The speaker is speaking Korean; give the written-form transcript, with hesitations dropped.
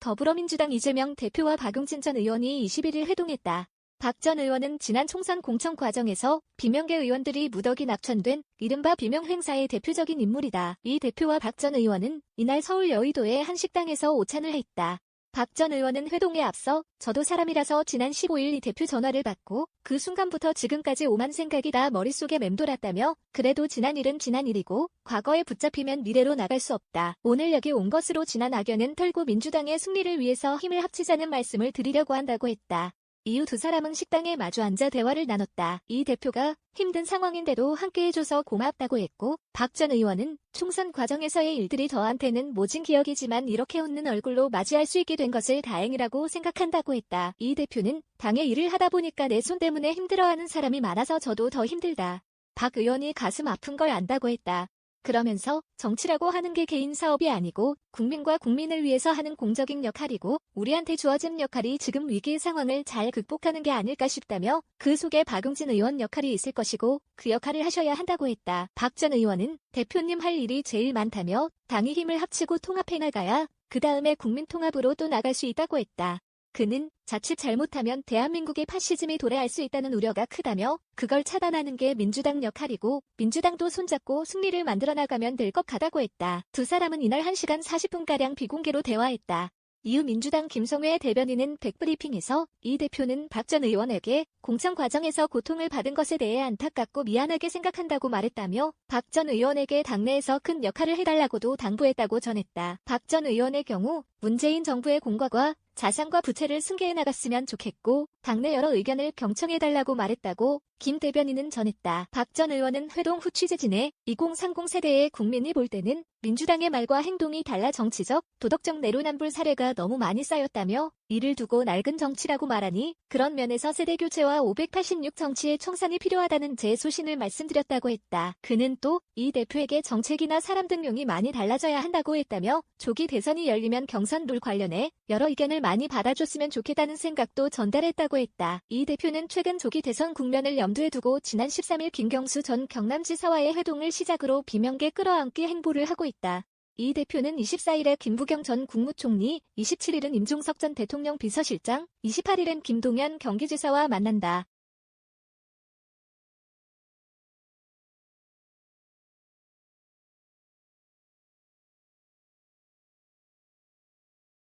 더불어민주당 이재명 대표와 박용진 전 의원이 21일 회동했다. 박 전 의원은 지난 총선 공천 과정에서 비명계 의원들이 무더기 낙천된 이른바 비명 행사의 대표적인 인물이다. 이 대표와 박 전 의원은 이날 서울 여의도의 한 식당에서 오찬을 했다. 박 전 의원은 회동에 앞서 저도 사람이라서 지난 15일 이 대표 전화를 받고 그 순간부터 지금까지 오만 생각이 다 머릿속에 맴돌았다며 그래도 지난 일은 지난 일이고 과거에 붙잡히면 미래로 나갈 수 없다. 오늘 여기 온 것으로 지난 악연은 털고 민주당의 승리를 위해서 힘을 합치자는 말씀을 드리려고 한다고 했다. 이후 두 사람은 식당에 마주 앉아 대화를 나눴다. 이 대표가 힘든 상황인데도 함께해줘서 고맙다고 했고 박 전 의원은 총선 과정에서의 일들이 저한테는 모진 기억이지만 이렇게 웃는 얼굴로 맞이할 수 있게 된 것을 다행이라고 생각한다고 했다. 이 대표는 당의 일을 하다 보니까 내 손 때문에 힘들어하는 사람이 많아서 저도 더 힘들다. 박 의원이 가슴 아픈 걸 안다고 했다. 그러면서 정치라고 하는 게 개인 사업이 아니고 국민과 국민을 위해서 하는 공적인 역할이고 우리한테 주어진 역할이 지금 위기의 상황을 잘 극복하는 게 아닐까 싶다며 그 속에 박용진 의원 역할이 있을 것이고 그 역할을 하셔야 한다고 했다. 박 전 의원은 대표님 할 일이 제일 많다며 당이 힘을 합치고 통합해 나가야 그 다음에 국민 통합으로 또 나갈 수 있다고 했다. 그는 자칫 잘못하면 대한민국의 파시즘이 도래할 수 있다는 우려가 크다며 그걸 차단하는 게 민주당 역할이고 민주당도 손잡고 승리를 만들어 나가면 될 것 같다고 했다. 두 사람은 이날 1시간 40분가량 비공개로 대화했다. 이후 민주당 김성회 대변인은 백브리핑에서 이 대표는 박 전 의원에게 공천 과정에서 고통을 받은 것에 대해 안타깝고 미안하게 생각한다고 말했다며 박 전 의원에게 당내에서 큰 역할을 해달라고도 당부했다고 전했다. 박 전 의원의 경우 문재인 정부의 공과과 자산과 부채를 승계해 나갔으면 좋겠고 당내 여러 의견을 경청해달라고 말했다고 김 대변인은 전했다. 박 전 의원은 회동 후 취재진에 2030 세대의 국민이 볼 때는 민주당의 말과 행동이 달라 정치적, 도덕적 내로남불 사례가 너무 많이 쌓였다며 이를 두고 낡은 정치라고 말하니 그런 면에서 세대교체와 586 정치의 청산이 필요하다는 제 소신을 말씀드렸다고 했다. 그는 또 이 대표에게 정책이나 사람 등용이 많이 달라져야 한다고 했다며 조기 대선이 열리면 경선 룰 관련해 여러 의견을 많이 받아줬으면 좋겠다는 생각도 전달했다고 했다. 이 대표는 최근 조기 대선 국면을 염두에 두고 지난 13일 김경수 전 경남지사와의 회동을 시작으로 비명계 끌어안기 행보를 하고 있다. 이 대표는 24일에 김부겸 전 국무총리, 27일은 임종석 전 대통령 비서실장, 28일엔 김동연 경기지사와 만난다.